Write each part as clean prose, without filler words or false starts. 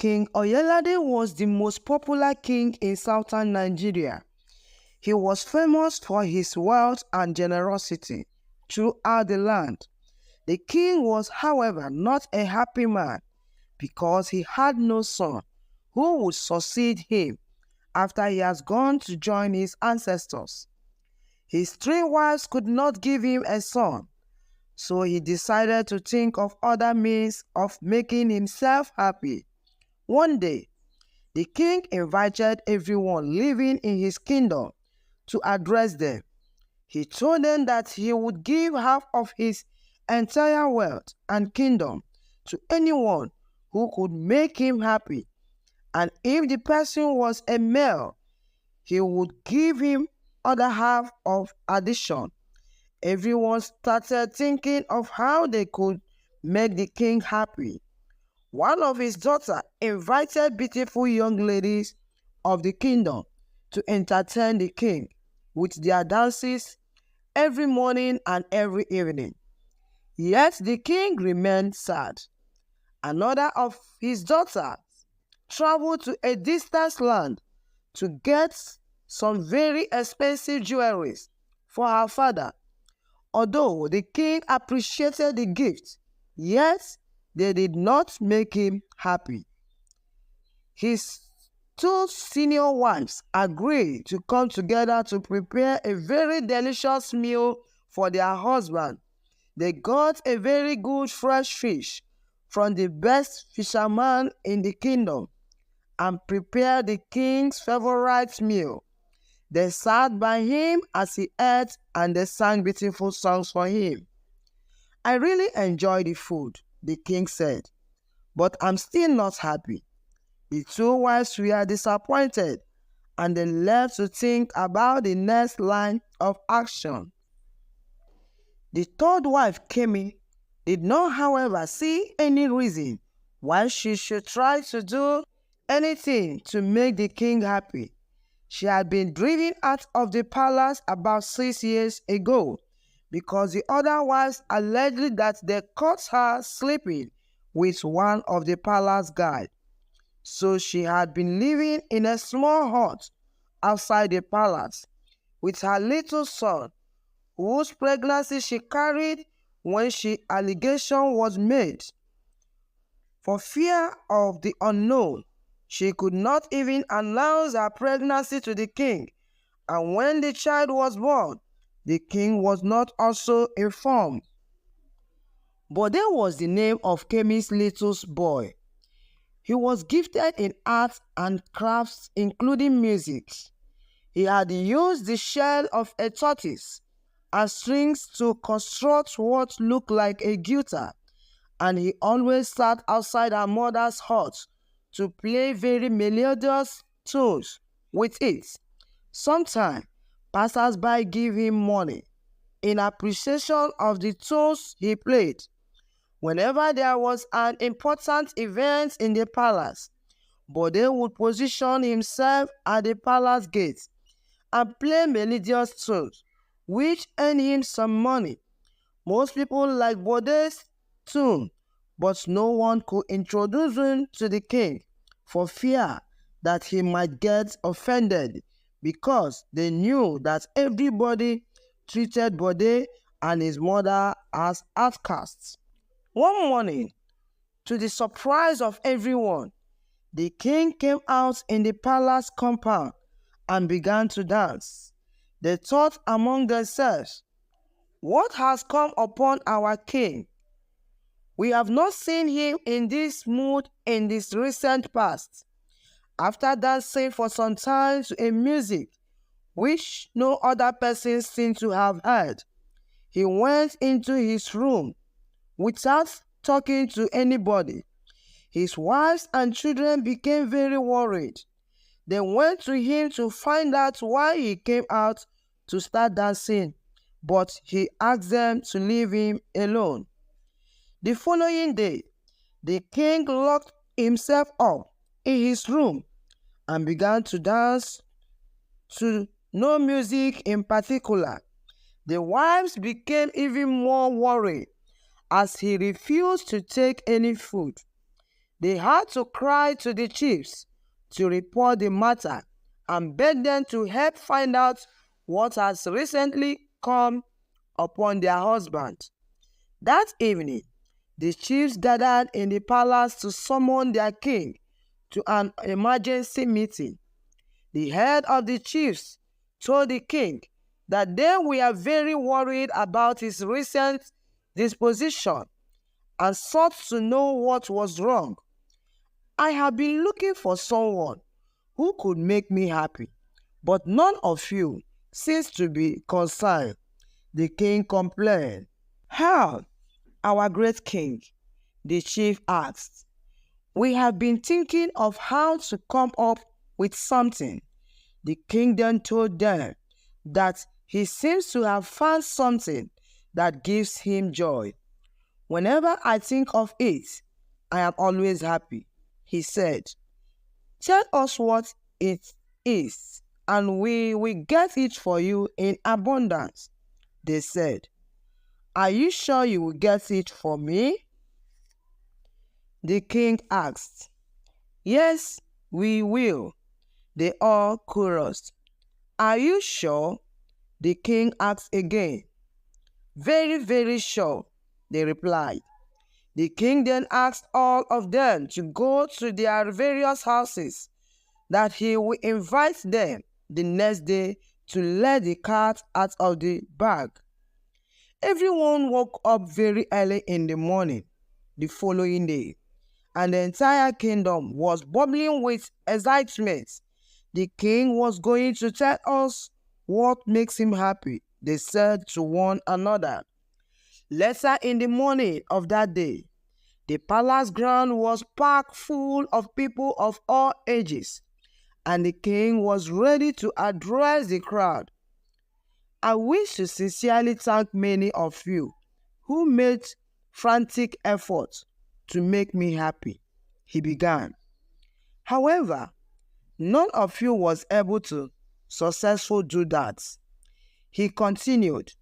King Oyelade was the most popular king in southern Nigeria. He was famous for his wealth and generosity throughout the land. The king was, however, not a happy man because he had no son who would succeed him after he has gone to join his ancestors. His 3 wives could not give him a son, so he decided to think of other means of making himself happy. One day, the king invited everyone living in his kingdom to address them. He told them that he would give half of his entire wealth and kingdom to anyone who could make him happy, and if the person was a male, he would give him other half of addition. Everyone started thinking of how they could make the king happy. One of his daughters invited beautiful young ladies of the kingdom to entertain the king with their dances every morning and every evening. Yet the king remained sad. Another of his daughters traveled to a distant land to get some very expensive jewelry for her father. Although the king appreciated the gift, yet they did not make him happy. His 2 senior wives agreed to come together to prepare a very delicious meal for their husband. They got a very good fresh fish from the best fisherman in the kingdom and prepared the king's favorite meal. They sat by him as he ate and they sang beautiful songs for him. "I really enjoyed the food," the king said, "but I'm still not happy." The 2 wives were disappointed and they left to think about the next line of action. The 3rd wife came in, did not, however, see any reason why she should try to do anything to make the king happy. She had been driven out of the palace about 6 years ago because the other wives alleged that they caught her sleeping with one of the palace guards. So she had been living in a small hut outside the palace with her little son, whose pregnancy she carried when the allegation was made. For fear of the unknown, she could not even announce her pregnancy to the king, and when the child was born, the king was not also informed. Bode was the name of Kemi's little boy. He was gifted in arts and crafts, including music. He had used the shell of a tortoise and strings to construct what looked like a guitar, and he always sat outside her mother's hut to play very melodious tunes with it. Sometimes, passers-by gave him money in appreciation of the tunes he played. Whenever there was an important event in the palace, Bode would position himself at the palace gate and play melodious tunes, which earned him some money. Most people liked Bode's tune, but no one could introduce him to the king for fear that he might get offended, because they knew that everybody treated Bode and his mother as outcasts. One morning, to the surprise of everyone, the king came out in the palace compound and began to dance. They thought among themselves, "What has come upon our king? We have not seen him in this mood in this recent past." After dancing for some time to a music which no other person seemed to have heard, he went into his room without talking to anybody. His wives and children became very worried. They went to him to find out why he came out to start dancing, but he asked them to leave him alone. The following day, the king locked himself up in his room and began to dance to no music in particular. The wives became even more worried as he refused to take any food. They had to cry to the chiefs to report the matter and beg them to help find out what has recently come upon their husband. That evening, the chiefs gathered in the palace to summon their king to an emergency meeting. The head of the chiefs told the king that they were very worried about his recent disposition and sought to know what was wrong. "I have been looking for someone who could make me happy, but none of you seems to be concerned," the king complained. "How, our great king?" the chief asked. "We have been thinking of how to come up with something." The king then told them that he seems to have found something that gives him joy. "Whenever I think of it, I am always happy," he said. "Tell us what it is, and we will get it for you in abundance," they said. "Are you sure you will get it for me?" the king asked. "Yes, we will," they all chorused. "Are you sure?" the king asked again. "Very, very sure," they replied. The king then asked all of them to go to their various houses, that he would invite them the next day to let the cat out of the bag. Everyone woke up very early in the morning the following day, and the entire kingdom was bubbling with excitement. "The king was going to tell us what makes him happy," they said to one another. Later in the morning of that day, the palace ground was packed full of people of all ages, and the king was ready to address the crowd. "I wish to sincerely thank many of you who made frantic efforts to make me happy," he began. "However, none of you was able to successfully do that," he continued.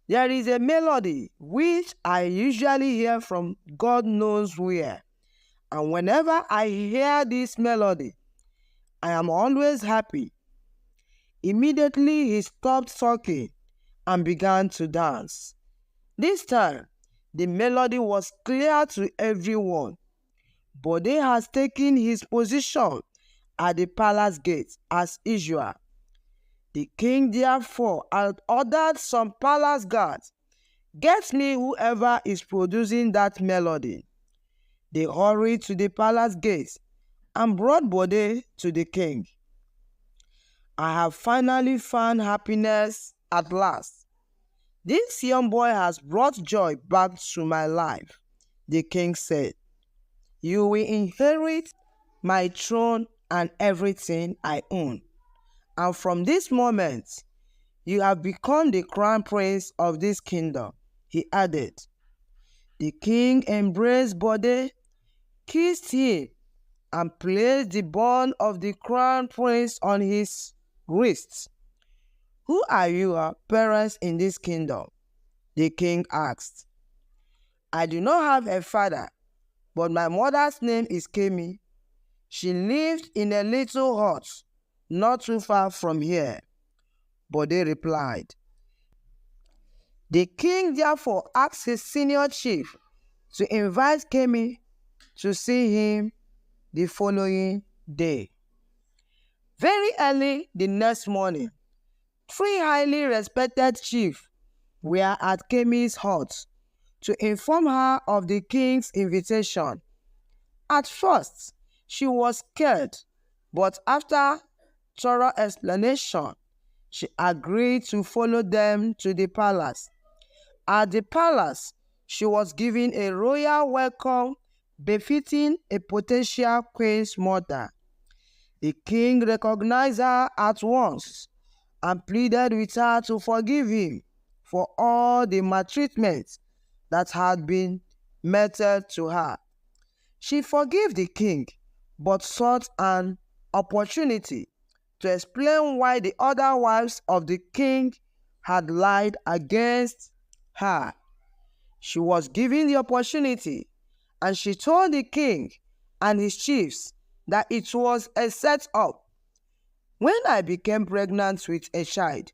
"There is a melody which I usually hear from God knows where, and whenever I hear this melody, I am always happy." Immediately he stopped talking and began to dance. This time, the melody was clear to everyone. Bode has taken his position at the palace gate as usual. The king therefore had ordered some palace guards, "Get me whoever is producing that melody." They hurried to the palace gate and brought Bode to the king. "I have finally found happiness at last. This young boy has brought joy back to my life," the king said. "You will inherit my throne and everything I own. And from this moment, you have become the crown prince of this kingdom," he added. The king embraced Bode, kissed him, and placed the bond of the crown prince on his wrist. "Who are your parents in this kingdom?" the king asked. "I do not have a father, but my mother's name is Kemi. She lived in a little hut not too far from here," Bode replied. The king therefore asked his senior chief to invite Kemi to see him the following day. Very early the next morning, 3 highly respected chiefs were at Kemi's hut to inform her of the king's invitation. At first, she was scared, but after thorough explanation, she agreed to follow them to the palace. At the palace, she was given a royal welcome befitting a potential queen's mother. The king recognized her at once and pleaded with her to forgive him for all the maltreatment that had been meted to her. She forgave the king, but sought an opportunity to explain why the other wives of the king had lied against her. She was given the opportunity, and she told the king and his chiefs that it was a setup. When I became pregnant with a child,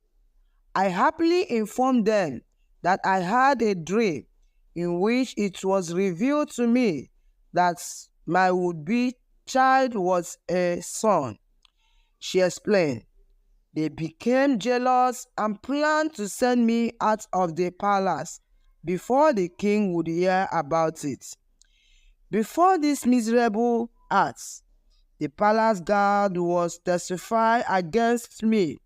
I happily informed them that I had a dream in which it was revealed to me that my would-be child was a son. She explained. They became jealous and planned to send me out of the palace before the king would hear about it. Before these miserable acts, the palace guard was testifying against me.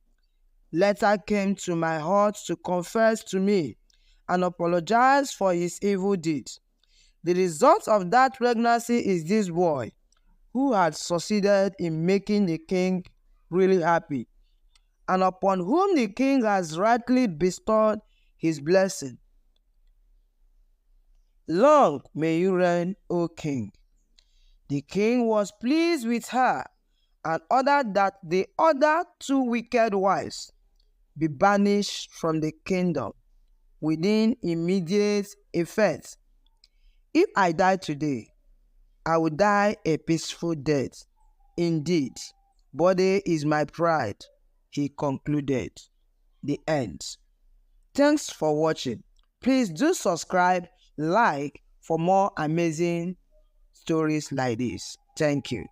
Letter came to my heart to confess to me and apologize for his evil deeds. The result of that pregnancy is this boy, who had succeeded in making the king really happy, and upon whom the king has rightly bestowed his blessing. Long may you reign, O king. The king was pleased with her and ordered that the other two wicked wives be banished from the kingdom within immediate effect. If I die today, I will die a peaceful death. Indeed, body is my pride, he concluded. The end. Thanks for watching. Please do subscribe, like for more amazing stories like this. Thank you.